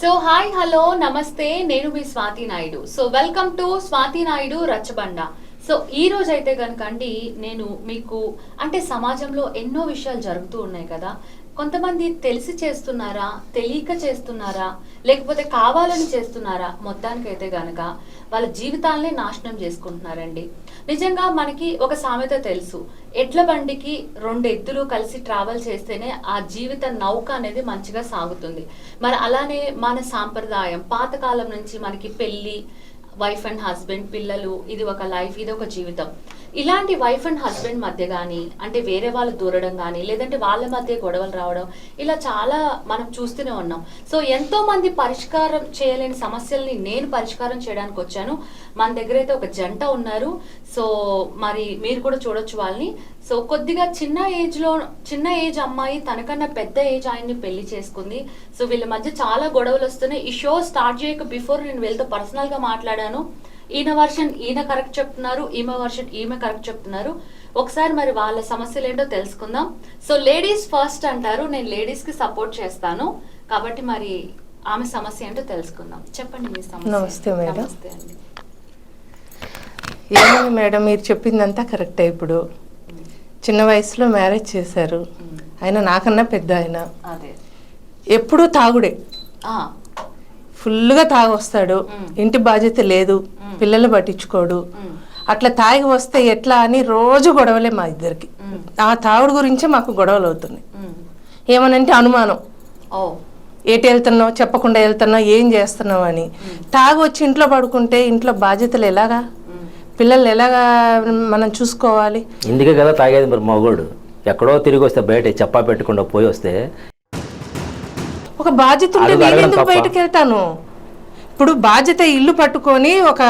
So hi hello నమస్తే, నేను మీ Swathi Naidu. So welcome to Swathi Naidu Rachabanda. So ఈ రోజు అయితే కనుకండి నేను మీకు అంటే సమాజంలో ఎన్నో విషయాలు జరుగుతూ ఉన్నాయి కదా. కొంతమంది తెలిసి చేస్తున్నారా, తెలియక చేస్తున్నారా, లేకపోతే కావాలని చేస్తున్నారా, మొత్తానికైతే గనక వాళ్ళ జీవితాలనే నాశనం చేసుకుంటున్నారండి. నిజంగా మనకి ఒక సామెత తెలుసు, ఎడ్ల బండికి రెండు ఎద్దులు కలిసి ట్రావెల్ చేస్తేనే ఆ జీవిత నౌక అనేది మంచిగా సాగుతుంది. మరి అలానే మన సాంప్రదాయం పాతకాలం నుంచి మనకి పెళ్ళి, వైఫ్ అండ్ హస్బెండ్, పిల్లలు, ఇది ఒక లైఫ్, ఇది ఒక జీవితం. ఇలాంటి వైఫ్ అండ్ హస్బెండ్ మధ్య కానీ అంటే వేరే వాళ్ళు దూరడం కానీ లేదంటే వాళ్ళ మధ్య గొడవలు రావడం ఇలా చాలా మనం చూస్తూనే ఉన్నాం. సో ఎంతో మంది పరిష్కారం చేయలేని సమస్యల్ని నేను పరిష్కారం చేయడానికి వచ్చాను. మన దగ్గర అయితే ఒక జంట ఉన్నారు. సో మరి మీరు కూడా చూడొచ్చు వాళ్ళని. సో కొద్దిగా చిన్న ఏజ్ అమ్మాయి తనకన్నా పెద్ద ఏజ్ ఆయన్ని పెళ్లి చేసుకుంది. సో వీళ్ళ మధ్య చాలా గొడవలు వస్తున్నాయి. ఈ షో స్టార్ట్ చేయక బిఫోర్ నేను వీళ్ళతో పర్సనల్ గా మాట్లాడాను. ఈయన వర్షన్ ఈయన కరెక్ట్ చెప్తున్నారు, ఈమె వర్షన్ ఈమె కరెక్ట్ చెప్తున్నారు. ఒకసారి మరి వాళ్ళ సమస్యలు ఏంటో తెలుసుకుందాం. సో లేడీస్ ఫస్ట్ అంటారు, నేను లేడీస్ కి సపోర్ట్ చేస్తాను కాబట్టి మరి ఆమె సమస్య ఏంటో తెలుసుకుందాం. చెప్పండి మీ సమస్య. నమస్తే మేడం. నమస్తే అండి. ఏమైంది మేడం, మీరు చెప్పిందంతా కరెక్టే. ఇప్పుడు చిన్న వయసులో మ్యారేజ్ చేశారు, ఆయన నాకన్నా పెద్ద ఆయన, ఎప్పుడూ తాగుడే, ఫుల్గా తాగి వస్తాడు, ఇంటి బాధ్యత లేదు, పిల్లలు పట్టించుకోడు. అట్లా తాగి వస్తే ఎట్లా అని రోజు గొడవలే మా ఇద్దరికి. ఆ తాగుడు గురించే మాకు గొడవలు అవుతున్నాయి. ఏమనంటే అనుమానం, ఏటి వెళ్తున్నావు, చెప్పకుండా వెళ్తున్నావు, ఏం చేస్తున్నావు అని. తాగి వచ్చి ఇంట్లో పడుకుంటే ఇంట్లో బాధ్యతలు ఎలాగా, పిల్లలు ఎలాగా మనం చూసుకోవాలి? ఇందుకే కదా తాగేది. మరి మగోడు ఎక్కడో తిరిగి వస్తే బయట చెప్పా పెట్టకుండా పోయి వస్తే ఒక బాధ్యత ఉంటే నేను ఎందుకు బయటకు వెళ్తాను? ఇప్పుడు బాధ్యత ఇల్లు పట్టుకొని ఒక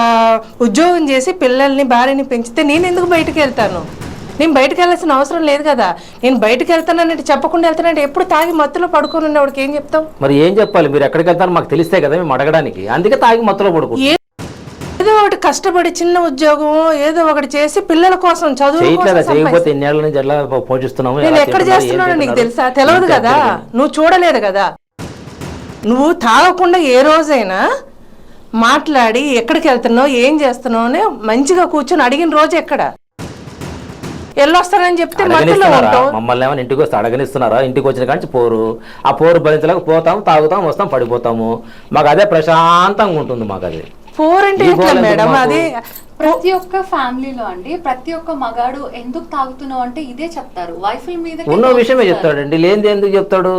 ఉద్యోగం చేసి పిల్లల్ని భార్యని పెంచితే నేను ఎందుకు బయటకు వెళ్తాను? నేను బయటకు వెళ్ళాల్సిన అవసరం లేదు కదా. నేను బయటకు వెళ్తానంటే చెప్పకుండా వెళ్తానంటే ఎప్పుడు తాగి మత్తులో పడుకొని ఉన్నవాడికి ఏం చెప్తాం? మరి ఏం చెప్పాలి? మీరు ఎక్కడికి వెళ్తారో మాకు తెలిస్తే కదా మేము అడగడానికి. అందుకే తాగి మత్తులో పడుకో. ఏదో ఒకటి కష్టపడి చిన్న ఉద్యోగం ఏదో ఒకటి చేసి పిల్లల కోసం చదువు చేయకపోతే ఎన్నేళ్ళ నుంచి ఎలా పోషిస్తున్నాము? నేను ఎక్కడ చేస్తున్నానో నీకు తెలుసా? తెలియదు కదా, నువ్వు చూడలేదు కదా. నువ్వు తాగకుండా ఏ రోజైనా మాట్లాడి ఎక్కడికి వెళ్తున్నావు, ఏం చేస్తున్నావు అని మంచిగా కూర్చొని అడిగిన రోజు ఎక్కడ? ఎల్లొస్తానని చెప్తే మధ్యలో ఉంటావు. మమ్మల్ని ఏమైనా ఇంటికి వస్తే అడగనిస్తున్నారా? ఇంటికి వచ్చిన కానీ పోరు. ఆ పోరు భరించలేక పోతాం, తాగుతాం, వస్తాం, పడిపోతాము. మాకు అదే ప్రశాంతంగా ఉంటుంది. మాకు అది పోరంటే మేడం, అది ప్రతి ఒక్క ఫ్యామిలీలో అండి ప్రతి ఒక్క మగాడు ఎందుకు తాగుతున్నావు అంటే ఇదే చెప్తారు. వైఫ్ మీద ఉన్న విషయమే చెప్తాడండి, లేనిది ఎందుకు చెప్తాడు?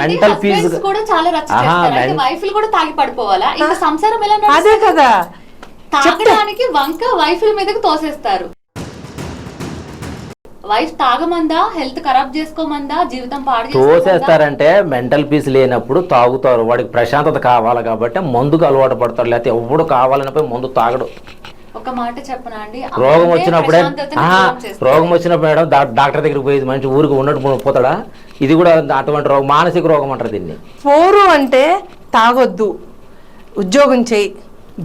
మెంటల్ పీస్ కూడా చాలా వైఫ్ కూడా తాగి పడిపోవాలా? ఇంకా సంసారం ఎలా? అదే కదా, తాగడానికి వంక వైఫ్ మీదకి తోసేస్తారు. వైఫ్ తాగమందా, హెల్త్ ఖరాబ్ చేసుకోమందా, జీవితం పాడు తోసేస్తారంటే మెంటల్ పీస్ లేనప్పుడు తాగుతారు. వాడికి ప్రశాంతత కావాలి కాబట్టి మందుకు అలవాటు పడతారు. లేకపోతే ఎవడు కావాలనిపోయి మందు తాగడు. ఒక మాట చెప్పనా అండి, రోగం వచ్చినప్పుడు మేడం డాక్టర్ దగ్గరికి పోయేది మనిషి ఊరికి ఉన్నట్టు పోతాడా? ఇది కూడా అటువంటి రోగం, మానసిక రోగం అంటారు దీన్ని. పోరు అంటే తాగొద్దు, ఉద్యోగం చేయి,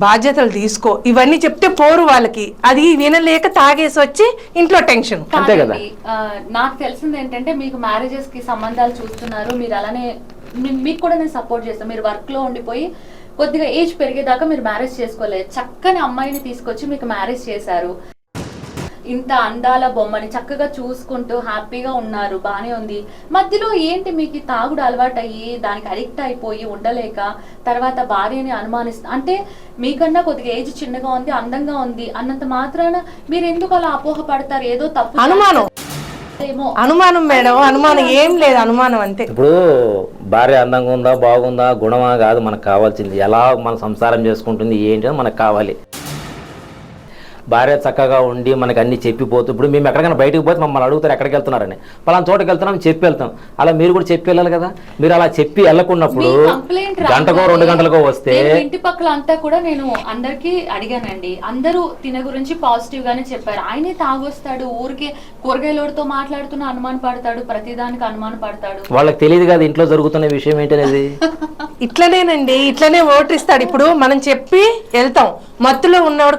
బాధ్యతలు తీసుకో, ఇవన్నీ చెప్తే పోరు వాళ్ళకి. అది వినలేక తాగేసి వచ్చి ఇంట్లో టెన్షన్. అంతే కదా. నాకు తెలిసింది ఏంటంటే మీకు మ్యారేజెస్ కి సంబంధాలు చూస్తున్నారు, మీరు అలానే మీకు కూడా నేను సపోర్ట్ చేస్తాను. మీరు వర్క్ లో ఉండిపోయి కొద్దిగా ఏజ్ పెరిగేదాకా మీరు మ్యారేజ్ చేసుకోలేదు, చక్కని అమ్మాయిని తీసుకొచ్చి మీకు మ్యారేజ్ చేశారు. ఇంత అందాల బొమ్మని చక్కగా చూసుకుంటూ హ్యాపీగా ఉన్నారు, బానే ఉంది. మధ్యలో ఏంటి మీకు తాగుడు అలవాటు అయ్యి దానికి అడిక్ట్ అయిపోయి ఉండలేక తర్వాత భార్యని అనుమానిస్తా అంటే మీకన్నా కొద్దిగా ఏజ్ చిన్నగా ఉంది, అందంగా ఉంది అన్నంత మాత్రాన మీరు ఎందుకు అలా అపోహ పడతారు? ఏదో తప్పు అనుమానం మేడం, అనుమానం ఏం లేదు, అనుమానం అంతే. ఇప్పుడు భార్య అందంగా ఉందా, బాగుందా, గుణమా కాదు మనకు కావాల్సింది. ఎలా మన సంసారం చేసుకుంటుంది ఏంటి మనకు కావాలి. భార్య చక్కగా ఉండి మనకి అన్ని చెప్పిపోతూ, ఇప్పుడు మేము ఎక్కడికైనా బయటకు పోతే మమ్మల్ని అడుగుతారు ఎక్కడికి వెళ్తున్నారని, పలానా చోటకి వెళ్తున్నాం చెప్పి వెళ్తాం. అలా మీరు కూడా చెప్పి వెళ్ళాలి కదా. మీరు అలా చెప్పి వెళ్ళకున్నప్పుడు గంటకో 2 గంటలకో వస్తే ఇంటి పక్కల అంతా కూడా నేను అందరికి అడిగానండి, అందరూ తిన గురించి పాజిటివ్ గానే చెప్పారు. ఆయనే తాగొస్తాడు, ఊరికే కూరగాయలతో మాట్లాడుతున్న అనుమాన పడతాడు, ప్రతిదానికి అనుమాన పడతాడు. వాళ్ళకి తెలియదు కదా ఇంట్లో జరుగుతున్న విషయం ఏంటనేది. ఇట్లనేనండి, ఇట్లనే ఓటర్ ఇస్తాడు. ఇప్పుడు మనం చెప్పి వెళ్తాం, మత్తులో ఉన్నవాడు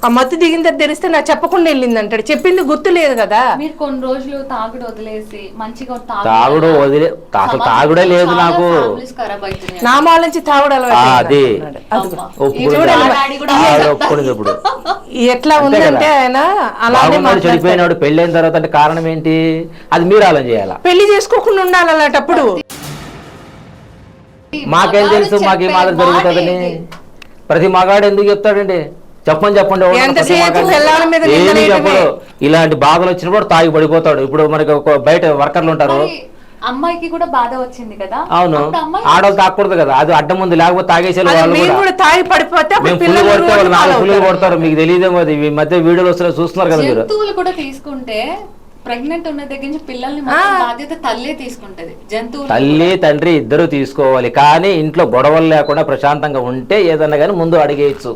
ఆ మత్తు దిగిన తర్వాత తెలిస్తే నాకు చెప్పకుండా వెళ్ళింది అంటాడు. చెప్పింది గుర్తు లేదు కదా. మీరు కొన్ని రోజులు తాగుడు వదిలేసి మంచిగా తాగుడు వదిలే అసలు తాగుడే లేదు నాకు. నామాల నుంచి తాగుడు అది ఇప్పుడు ఎట్లా ఉందంటే ఆయన అలానే చెడిపోయినాడు. పెళ్ళైన తర్వాత అంటే కారణం ఏంటి, అది మీరు ఆలోచన చేయాలా. పెళ్లి చేసుకోకుండా ఉండాలి అలాంటప్పుడు. మాకేం తెలుసు, మాకేం మాత్రం జరుగుతుందని ప్రతి మగాడు ఎందుకు చెప్తాడండి? చెప్పండి ఏమి చెప్పడు. ఇలాంటి బాధలు వచ్చినప్పుడు తాగి పడిపోతాడు. ఇప్పుడు మనకి బయట వర్కర్లు ఉంటారు, అమ్మాయికి కూడా బాధ వచ్చింది కదా. అవును, ఆడవాళ్ళు తాగకూడదు కదా, అది అడ్డం ఉంది. లేకపోతే తాగేసే వాళ్ళు కూడా తాగి పడిపోతే ఫుల్ కొడతారు. మీకు తెలియదేమో, ఈ మధ్య వీడియోలు వస్తున్నాయి, చూస్తున్నారు కదా మీరు. జంతువులు కూడా తీసుకుంటే ప్రెగ్నెంట్ ఉన్న దగ్గర నుంచి పిల్లల్ని బాధ్యత తల్లే తీసుకుంటది. జంతువులు తల్లి తండ్రి ఇద్దరు తీసుకోవాలి, కానీ ఇంట్లో గొడవలు లేకుండా ప్రశాంతంగా ఉంటే ఏదన్నా కానీ ముందు అడిగేయచ్చు.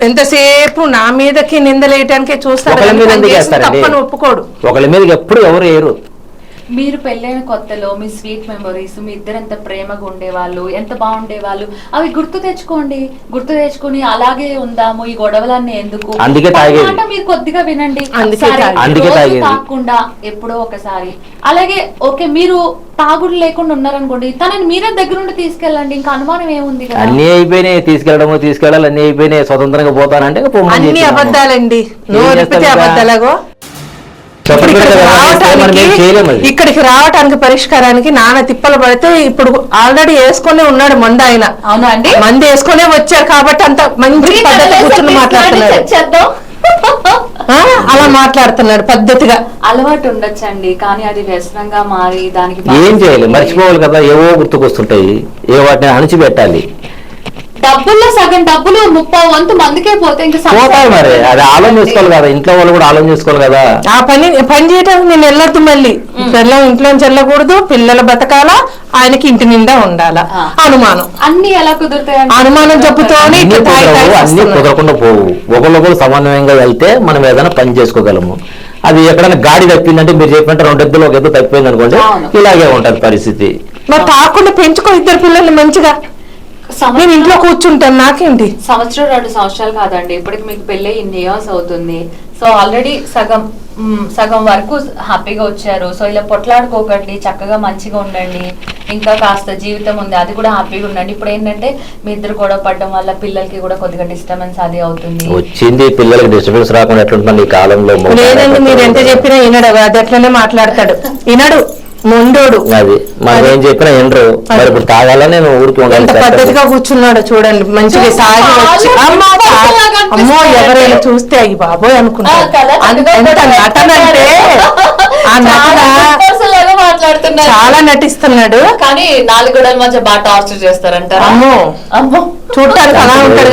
ఎంతసేపు నా మీదకి నిందలేయటానికే చూస్తారు, ఒప్పుకోడు. ఒకళ్ళ మీద ఎప్పుడు ఎవరు వేయరు. మీరు పెళ్ళైన కొత్తలో మీ స్వీట్ మెమరీస్, మీ ఇద్దరు ఎంత ప్రేమగా ఉండేవాళ్ళు, ఎంత బాగుండేవాళ్ళు, అవి గుర్తు తెచ్చుకోండి. గుర్తు తెచ్చుకుని అలాగే ఉందాము, ఈ గొడవలన్నీ ఎందుకు, మీరు కొద్దిగా వినండి. తాగకుండా ఎప్పుడో ఒకసారి, అలాగే ఓకే మీరు తాగుడు లేకుండా ఉన్నారనుకోండి, తనని మీరే దగ్గర నుండి తీసుకెళ్ళండి. ఇంకా అనుమానం ఏముంది కదా. అన్ని అయిపోయినాయి, తీసుకెళ్ళాలి, అన్ని అయిపోయినాయి, స్వతంత్రంగా పోతానంటే అన్ని అబద్ధాలండి. అబద్ధాలగో ఇక్కడికి రావటానికి పరిష్కారానికి నాన్న తిప్పలు పడితే ఇప్పుడు ఆల్రెడీ వేసుకునే ఉన్నాడు మందు. ఆయన అవునా అండి, మందు వేసుకునే వచ్చారు కాబట్టి అంత మంచి పద్ధతి కూర్చొని మాట్లాడుతున్నాడు. అలా మాట్లాడుతున్నాడు పద్ధతిగా. అలవాటు ఉండొచ్చండి, కానీ అది వ్యసనంగా మారి దానికి ఏం చేయాలి, మర్చిపోవాలి కదా. ఏవో గుర్తుకొస్తుంటాయి, ఏ వాటిని అణిచిపెట్టాలి. డబ్బుల్లో సగం డబ్బులు 30 వంతు మందుకే పోతే పోతాయి. మరి అది ఆలోచన చేసుకోవాలి కదా, ఇంట్లో వాళ్ళు కూడా ఆలోచన చేసుకోవాలి కదా. ఆ పని చేయడానికి నేను వెళ్ళొద్దు, మళ్ళీ పిల్లలు ఇంట్లోంచి వెళ్ళకూడదు, పిల్లలు బతకాలా, ఆయనకి ఇంటి నిండా ఉండాలా. అనుమానం అన్ని ఎలా కుదురుతాయి? అనుమానం చెప్పుతోనే అన్ని కుదరకుండా పోవు. ఒకళ్ళొకరు సమన్వయంగా వెళ్తే మనం ఏదైనా పని చేసుకోగలము. అది ఎక్కడైనా గాడి తప్పిందంటే మీరు చెప్పినట్టు 2 ఎద్దులు 1 ఎద్దు తప్పిపోయింది అనుకోండి, ఇలాగే ఉంటది పరిస్థితి. మరి తాకుండా పెంచుకో ఇద్దరు పిల్లల్ని మంచిగా. నేను ఇంట్లో కూర్చుంటాను, నాకేంటి. 2 సంవత్సరాలు కాదండి, ఇప్పటికి మీకు పెళ్ళి ఇన్ని ఇయర్స్ అవుతుంది. సో ఆల్రెడీ సగం వరకు హ్యాపీగా వచ్చారు. సో ఇలా పొట్లాడుకోకండి, చక్కగా మంచిగా ఉండండి. ఇంకా కాస్త జీవితం ఉంది, అది కూడా హ్యాపీగా ఉండండి. ఇప్పుడు ఏంటంటే మీ ఇద్దరు గొడవ పడడం వల్ల పిల్లలకి కూడా కొద్దిగా డిస్టర్బెన్స్ అది అవుతుంది. వచ్చింది పిల్లలకి డిస్టర్బెన్స్ రాకుండా ఎట్లుంటుంది ఈ కాలంలో. లేదండి, మీరు ఎంత చెప్పినా వినడు, అది అట్లనే మాట్లాడతాడు. వినడు, మొండోడు. అది మనం ఏం చెప్పినా వినరు. మరి ఇప్పుడు తాగాలని నేను ఊరికి ఉండాలి. పద్ధతిగా కూర్చున్నాడు చూడండి, మంచిగా తాగి వచ్చి అమ్మో ఎవరైనా చూస్తే అయ్యి బాబోయ్ అనుకుంటారు. ఎంత నటన అంటే ఆ నటన చాలా నటిస్తున్నాడు. కానీ 4 గోడల మధ్య బాగా టార్చర్ చేస్తారంట. అమ్మో చూడటానికి అలా ఉంటాడు.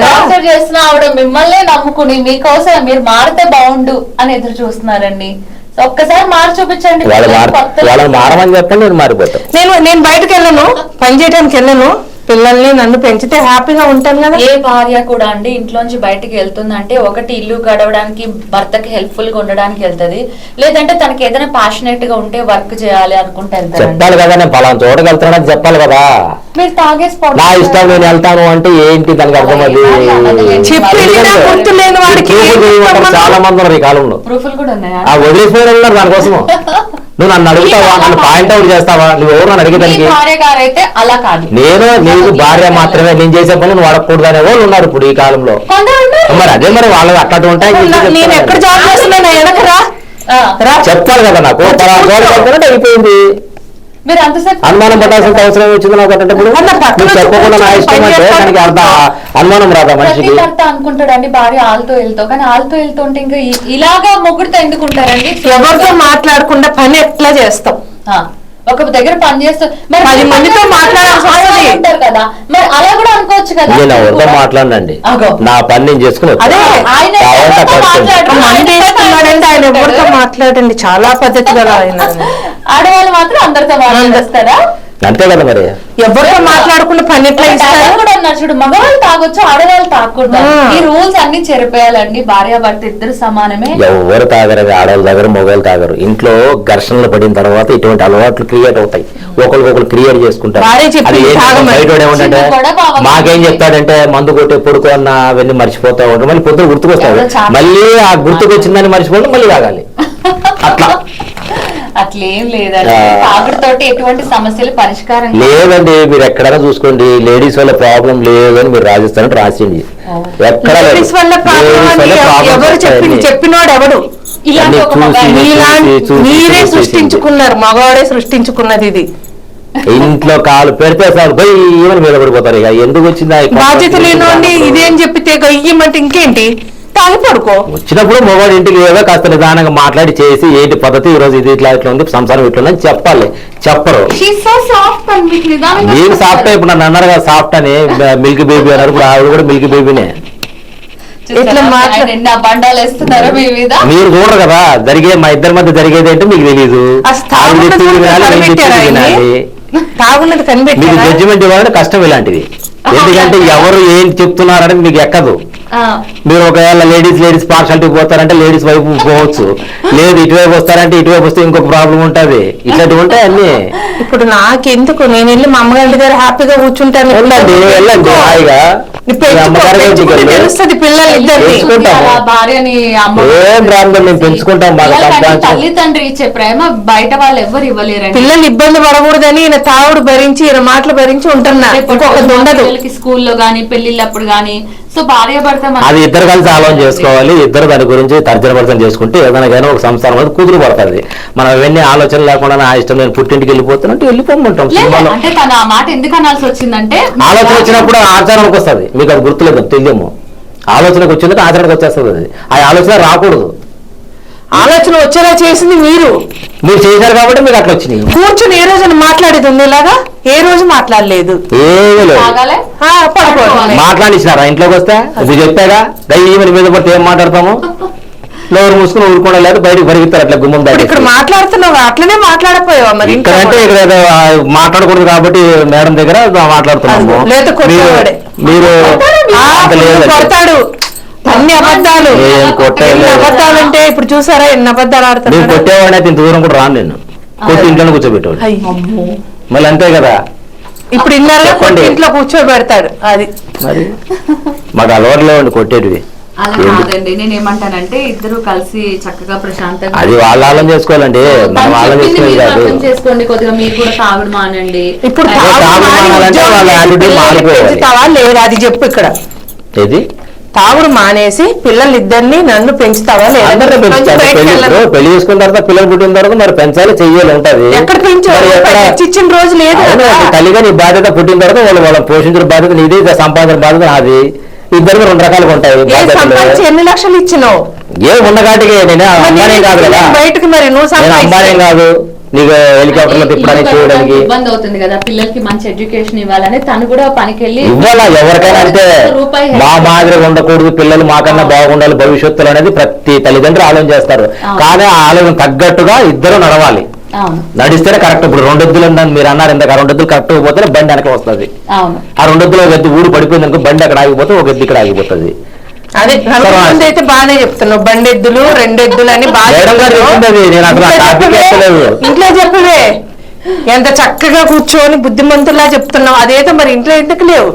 టార్చర్ చేసిన ఆవిడ మిమ్మల్ని నమ్ముకుని మీకోసం మీరు మారితే బాగుండు అని ఎదురు చూస్తున్నారండి. ఒక్కసారి మారి చూపించండి. మారమని చెప్పండి, నేను మారిపోతాను. నేను బయటకు వెళ్ళను, పని చేయడానికి వెళ్ళను. పిల్లల్ని నన్ను పెంచితే హ్యాపీగా ఉంటాను కదా. ఏ భార్య కూడా అండి ఇంట్లోంచి బయటకు వెళ్తుందంటే ఒకటి ఇల్లు గడవడానికి, భర్తకి హెల్ప్ఫుల్ గా ఉండడానికి వెళ్తది, లేదంటే తనకి ఏదైనా ప్యాషనేట్ గా ఉంటే వర్క్ చేయాలి అనుకుంటే చెప్పాలి కదా. నేను పలానా చోటకి వెళ్తానని చెప్పాలి కదా. మీరు తాగేసి నా ఇష్టం నేను వెళ్తాను అంటే ఏంటి దానికి అర్థమది. చాలా మంది ఉన్నారు ఈ కాలంలో, ప్రూఫ్లు కూడా ఉన్నాయా? వదిలేసిపోయిన ఉన్నారు దానికోసం. నువ్వు నన్ను అడుగుతావా, నన్ను పాయింట్ అవుట్ చేస్తావా? నువ్వు ఎవరు నన్ను అడిగేదానికి? నేను నీకు భార్య మాత్రమే, నేను చేసే పనులు నువ్వు అడగకూడదు అనే వాళ్ళు ఉన్నారు ఇప్పుడు ఈ కాలంలో. మరి అదే మరి వాళ్ళు అట్లా ఉంటాయి. చెప్పాలి కదా నాకు, అయిపోయింది. అనుమానం పడాల్సిన అవసరం వచ్చింది నాకు అంటే చెప్పకుండా నా ఇష్టం అంటే దానికి అనుమానం రాదా మనిషికి? అనుకుంటాడు అండి భార్య ఆల్తో వెళ్తావు, కానీ ఆల్తో వెళ్తుంటే ఇంకా ఇలాగా మొగ్గుడితో ఎందుకుంటారండి? ఎవరితో మాట్లాడకుండా పని ఎట్లా చేస్తాం? ఒక దగ్గర పని చేస్తూ 10 మందితో మాట్లాడాల్సి కదా, మరి అలా కూడా అనుకోవచ్చు కదా. నేను ఎవరితో మాట్లాడండి, నా పని నేను చేసుకుని. ఆయన ఎవరితో మాట్లాడండి, చాలా పద్ధతిగా. ఆడవాళ్ళు మాత్రం అందరితో మాట్లాడేస్తారా? అంతే కదా మరి. ఎవరితో మాట్లాడకుండా పని ఎట్లా ఇస్తారు? ఆయన కూడా ఉన్నారు చూడు, మగవాళ్ళు తాగొచ్చు ఆడవాళ్ళు తాగకూడదు. ఈ రూల్స్ అన్ని చెరిపేయాలండి. భార్యాభర్త ఇద్దరు సమానమే. ఎవరు తాగరు, ఆడవాళ్ళు తాగరు, మగవాళ్ళు తాగరు. ఇంట్లో ఘర్షణలు పడిన తర్వాత ఇటువంటి అలవాట్లు క్రియేట్ అవుతాయి, ఒకరికొకరు క్రియేట్ చేసుకుంటారు. భార్య చెప్పింది అది తాగమని. బయట ఏమంటే మాకేం చెప్తాడంటే మందు కొట్టే పొడుకో అన్న అవన్నీ మర్చిపోతా ఉంటారు. మళ్ళీ పొద్దున గుర్తుకొస్తాడు, మళ్ళీ ఆ గుర్తుకొచ్చిందని మర్చిపోతే మళ్ళీ తాగాలి. అట్లా అట్లేం లేదండి. తాగుడుతోటి ఎటువంటి సమస్యలు పరిష్కారం లేదండి. మీరు ఎక్కడైనా చూసుకోండి, లేడీస్ వల్ల ప్రాబ్లం లేదని మీరు రాజస్థాన్ రాసింది ఎక్కడ లేదు. లేడీస్ వల్ల ప్రాబ్లం అని ఎవరు చెప్పినోడు ఎవడు? ఇలాంటి ఒక మీరే సృష్టించుకున్నారు, మగవాడే సృష్టించుకున్నది ఇది. ఇంట్లో కాలు పెడితే సార్ పోయి ఏమని మీద పడిపోతారు. ఇక ఎందుకు వచ్చిందా బాధ్యత లేనోడిని ఇదేం చెప్పితే గయ్యమంటే ఇంకేంటి, తాగి పడుకో. వచ్చినప్పుడు మగవాడి ఇంటికి ఏదో కాస్త నిదానంగా మాట్లాడి చేసి ఏంటి పద్ధతి, ఈ రోజు ఇది ఇట్లా ఇట్లా ఉంది, సంసారం ఇట్లా ఉందని చెప్పాలి. చెప్పరు. మీరు సాఫ్ట్ ఇప్పుడు నన్ను అన్నారు కదా సాఫ్ట్ అని, మిల్క్ బేబీ అన్నారు. ఇప్పుడు ఆవిడ కూడా మిల్క్ బేబీనే. బండాలు వేస్తున్నారా మీ మీద? మీరు చూడరు కదా జరిగే, మా ఇద్దరి మధ్య జరిగేది ఏంటో మీకు తెలీదు. తాగున్నది కనిపెట్టి మీకు జడ్జిమెంట్ ఇవ్వాలంటే కష్టం ఇలాంటివి. ఎందుకంటే ఎవరు ఏం చెప్తున్నారని మీకు ఎక్కదు. మీరు ఒకవేళ లేడీస్ పార్షాలిటీ పోతారంటే లేడీస్ వైపు పోవచ్చు, లేదు ఇటువైపు వస్తారంటే ఇటువైపు వస్తే ఇంకొక ప్రాబ్లం ఉంటది. ఇట్లాంటివి ఉంటాయి అన్ని. ఇప్పుడు నాకెందుకు, నేను వెళ్ళి మా అమ్మగారి దగ్గర హ్యాపీగా కూర్చుంటాను. వెళ్ళండి హాయిగా. తెలుస్తుంది పిల్లలు ఇద్దరిని. ఏం ప్రాబ్లం, మేము పెంచుకుంటాం. తల్లి తండ్రి ఇచ్చే ప్రేమ బయట వాళ్ళు ఎవరు ఇవ్వలేరు. పిల్లలు ఇబ్బంది పడకూడదని ఈయన తావుడు భరించి, ఈయన మాటలు భరించి ఉంటున్నారు. స్కూల్లో గానీ పెళ్లిళ్ళప్పుడు గానీ. సో భార్య భర్త అది ఇద్దరు కలిసి ఆలోచన చేసుకోవాలి. ఇద్దరు దాని గురించి తర్జన చేసుకుంటే ఏదైనా కానీ ఒక సంసారం అనేది కుదురు పడుతుంది. మనం ఇవన్నీ ఆలోచన లేకుండా నా ఇష్టం నేను పుట్టింటికి వెళ్ళిపోతున్నట్టు వెళ్ళిపోమంటాం. సినిమాలో అంటే తన ఆ మాట ఎందుకు అనాల్సి వచ్చిందంటే, ఆలోచన వచ్చినప్పుడు ఆచరణకు వస్తుంది. మీకు అది గుర్తులేదు తెలియము. ఆలోచనకు వచ్చిందంటే ఆచరణకు వచ్చేస్తుంది. అది ఆ ఆలోచన రాకూడదు. ఆలోచన వచ్చేలా చేసింది మీరు చేశారు కాబట్టి మీకు అట్లా వచ్చినాయి. కూర్చొని ఏ రోజు మాట్లాడేది ఉంది ఇలాగా? ఏ రోజు మాట్లాడలేదు. ఏమీ లేదు. మాట్లాడిచ్చినారా ఇంట్లోకి వస్తే? ఇది చెప్పాగా దయ్యమని మీద పడితే ఏం మాట్లాడతాము? నోరు మూసుకుని ఊరుకోవడం లేదు, బయటకు పరిగెత్తారు అట్లా గుమ్మం దాటి. ఇక్కడ మాట్లాడుతున్నావు, అట్లనే మాట్లాడపోయావా? మరి ఇక్కడంటే ఇక్కడ మాట్లాడకూడదు కాబట్టి మేడం దగ్గర మాట్లాడుతున్నాము. మీరు కొడతాడు అన్ని అబద్ధాలు. అబద్ధాలు అంటే ఇప్పుడు చూసారా ఎన్ని అబద్ధాలు ఆడుతారు. నేను కొట్టేవాడిని అయితే ఇంత దూరం కూడా రాను. నేను కొట్టి ఇంట్లోనే కూర్చోబెట్టాడు. మళ్ళీ అంతే కదా. ఇప్పుడు ఇన్నారుగా కొట్టి ఇంట్లో కూర్చోబెడతాడు. అది మరి మాకు అలవాటు లేవండి కొట్టేటివి. అలా కాదండి, నేను ఏమంటానంటే ఇద్దరు కలిసి చక్కగా ప్రశాంతంగా అది వాళ్ళ ఆలోచన చేసుకోవాలండి, మనం ఆలోచన చేసుకోవాలి కాదు. చేసుకోండి కొద్దిగా, మీరు కూడా తాగుడు మానండి. ఇప్పుడు లేదా అది చెప్పు. ఇక్కడ ఏది తాగుడు మానేసి పిల్లలిద్దరిని నన్ను పెంచుతావా లేదా? పెళ్లి చేసుకున్న తర్వాత పిల్లలు పుట్టిన తర్వాత మరి పెంచాలి, చెయ్యాలి ఉంటది. ఎక్కడ పెంచిన రోజు లేదు. తల్లిగా నీ బాధ్యత పుట్టిన తర్వాత వాళ్ళ పోషించిన బాధ్యత నీది, సంపాదన బాధ్యత నాది. ఇద్దరికి రెండు రకాలుగా ఉంటాయి. ఎన్ని లక్షలు ఇచ్చినావు? ఏ ఉన్నగాటికి నేను అమ్మానేం కాదు కదా, బయటకు మరి నువ్వు అమ్మానేం కాదు. నీకు హెలికాప్టర్లో తిప్పడానికి చూడడానికి ఇబ్బంది అవుతుంది కదా, పిల్లలకి మంచి ఎడ్యుకేషన్ ఇవ్వాలని తను కూడా పనికి వెళ్ళి ఇవ్వాలా. ఎవరికైనా అంటే మా మాదిరిగా ఉండకూడదు, పిల్లలు మాకన్నా బాగుండాలి భవిష్యత్తులో అనేది ప్రతి తల్లిదండ్రులు ఆలోచన చేస్తారు. కానీ ఆ ఆలోచన తగ్గట్టుగా ఇద్దరు నడవాలి. నడిస్తేనే కరెక్ట్. ఇప్పుడు రెండు ఎద్దులు ఉందని మీరు అన్నారు ఇందాక, రెండు ఎద్దులు కరెక్ట్ పోతే బండి వెనక వస్తుంది. ఆ రెండు ఎద్దులు ఒక ఎద్దు ఊరు పడిపోయింది అనుకో, బండి అక్కడ ఆగిపోతే ఒక ఎద్దు ఇక్కడ ఆగిపోతుంది. అదే అయితే బాగానే చెప్తున్నావు, బండెద్దులు రెండెద్దులు అని బాగా ఇంట్లో చెప్పవే. ఎంత చక్కగా కూర్చొని బుద్ధిమంతులా చెప్తున్నావు, అదేదో మరి ఇంట్లో ఎందుకు లేవు?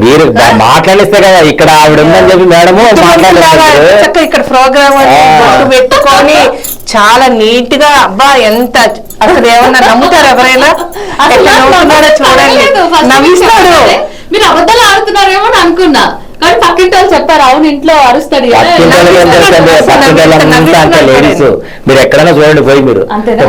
మీరు మాట్లాడిస్తే కదా, ఇక్కడ ఆవిడ ఉందని చెప్పి మేడము చక్కగా ఇక్కడ ప్రోగ్రామ్ పెట్టుకొని చాలా నీట్ గా. అబ్బా ఎంత అసలు ఏమన్నా నమ్ముతారు ఎవరైనా? నవ్వుతున్నారో చూడండి, నవ్విస్తాడు. మీరు అబద్ధాలు ఆడుతున్నారేమో అని అనుకున్నా, కానీ పక్కింటి వాళ్ళు చెప్పారు అవును ఇంట్లో అరుస్తాడు. లేడీస్ మీరు ఎక్కడైనా చూడండి పోయి, మీరు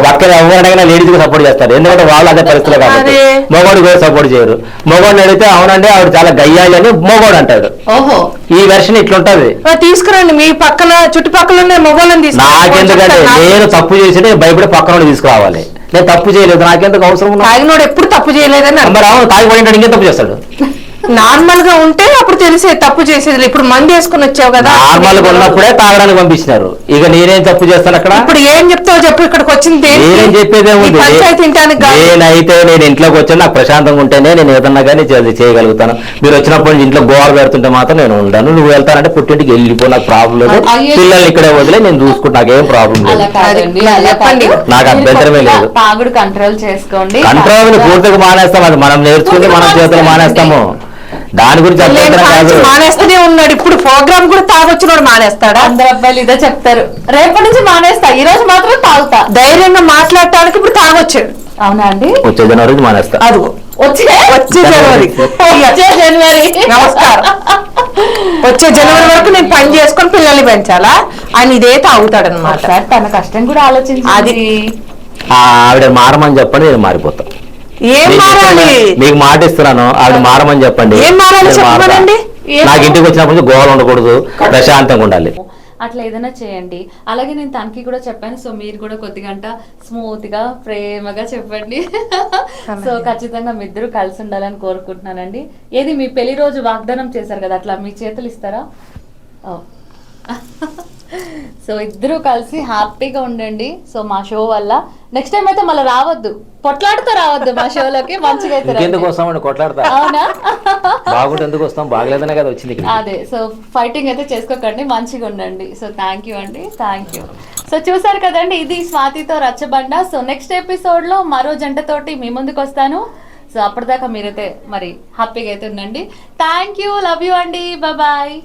పక్కన ఎవరైనా లేడీస్ కి సపోర్ట్ చేస్తారు. ఎందుకంటే వాళ్ళు అదే పరిస్థితులు కాబట్టి. మగవాడికి కూడా సపోర్ట్ చేయరు. మగవాడిని అడిగితే అవునండి ఆవిడ చాలా గయ్యాలి అని మగవాడు అంటాడు. ఓహో, ఈ వెర్షన్ ఇట్లుంటది. తీసుకురండి మీ పక్కన చుట్టుపక్కల మగవాళ్ళని. నాకెందుకంటే నేను తప్పు చేసి భయపడి పక్కన తీసుకురావాలి. నేను తప్పు చేయలేదు, నాకెందుకు అవసరం? తాగినోడు ఎప్పుడు తప్పు చేయలేదని. మరి అవును, తాగిపోయింటాడు ఇంకేం తప్పు చేస్తాడు? నార్మల్ గా ఉంటే అప్పుడు తెలిసే తప్పు చేసేది. ఇప్పుడు మంది వేసుకుని వచ్చావు కదా, నార్మల్ గా ఉన్నప్పుడే తాగడానికి పంపించినారు. ఇక నేనేం తప్పు చేస్తాను అక్కడ? ఇప్పుడు ఏం చెప్తావు చెప్పు. ఇక్కడికి వచ్చింది దేనికి? నేనేం చెప్పేదే ఈ ఉంది. పంచాయతీ తింటానికి కాదు. నేనైతే నేను ఇంట్లోకి వచ్చాను, నాకు ప్రశాంతంగా ఉంటేనే నేను ఏదన్నా కానీ చేయగలుగుతాను. మీరు వచ్చినప్పుడు నుంచి ఇంట్లో గోడ పెడుతుంటే మాత్రం నేను ఉండను. నువ్వు వెళ్తానంటే పుట్టింటికి వెళ్ళిపో, నాకు ప్రాబ్లం లేదు. అయ్యో. పిల్లల్ని ఇక్కడే వదిలే నేను చూసుకుంటా, నాకేం ప్రాబ్లం అలా లేదు. కాదండి, అది అలా చెప్పండి. కాదు. నాకు అభ్యంతరమే లేదు. తాగుడు కంట్రోల్ చేసుకోండి. కంట్రోల్ పూర్తిగా మానేస్తాం, అది మనం నేర్చుకుంటే మన చేతులు మానేస్తాము. దాని గురించి అభ్యంతరం కాదు. మానేస్తూనే ఉన్నాడు. ఇప్పుడు ప్రోగ్రామ్ కూడా తాగొచ్చినోడు మానేస్తాడా? అందరు అబ్బాయిలు ఇదే చెప్తారు, రేపటి నుంచి మానేస్తా, ఈ రోజు మాత్రం తాగుతా. ధైర్యంగా మాట్లాడటానికి ఇప్పుడు తాగొచ్చాడు. అవునా అండి? వచ్చే జనవరి మానేస్తా. అదిగో వచ్చే జనవరి. జనవరి. నమస్కారం. వచ్చే జనవరి వరకు నేను పని చేసుకొని పిల్లల్ని పెంచాలా? ఆయన ఇదే తాగుతాడనమాట. ఒకసారి తన కష్టం కూడా ఆలోచించి అది. ఆవిడ మారమని చెప్పండి, నేను మారిపోతా. ఏం మారాలి? మీకు మాట ఇస్తున్నాను, ఆవిడ మారమని చెప్పండి. ఏం మారాలి నేను మారతా. చెప్పమనండి. నాకు ఇంటికి వచ్చినప్పుడు గోడలు ఉండకూడదు, ప్రశాంతంగా ఉండాలి. అట్లా ఏదైనా చేయండి. అలాగే నేను తనకి కూడా చెప్పాను, సో మీరు కూడా కొద్దిగంట స్మూత్ గా ప్రేమగా చెప్పండి. సో ఖచ్చితంగా మీ ఇద్దరు కలిసి ఉండాలని కోరుకుంటున్నానండి. ఏది మీ పెళ్లి రోజు వాగ్దానం చేశారు కదా, అట్లా మీ చేతులు ఇస్తారా? సో ఇద్దరు కలిసి హ్యాపీగా ఉండండి. సో మా షో వల్ల నెక్స్ట్ టైం అయితే మళ్ళీ రావద్దు, పొట్లాడుతూ రావద్దు మా షోలోకి. మంచిగా అయితే ఎందుకు వస్తామండి, కొట్లాడతా. అవునా? బాగుంటే ఎందుకు వస్తాం, బాగలేదనే కదా వచ్చింది ఇక్కడ. అదే, సో ఫైటింగ్ అయితే చేసుకోకండి, మంచిగా ఉండండి. సో థ్యాంక్ యూ అండి, థ్యాంక్ యూ. సో చూసారు కదండి, ఇది స్వాతితో రచ్చబండ. సో నెక్స్ట్ ఎపిసోడ్ లో మరో జంటతోటి మీ ముందుకు వస్తాను. సో అప్పటిదాకా మీరైతే మరి హ్యాపీగా అయితే ఉండండి. థ్యాంక్ యూ, లవ్ యూ అండి, బాయ్.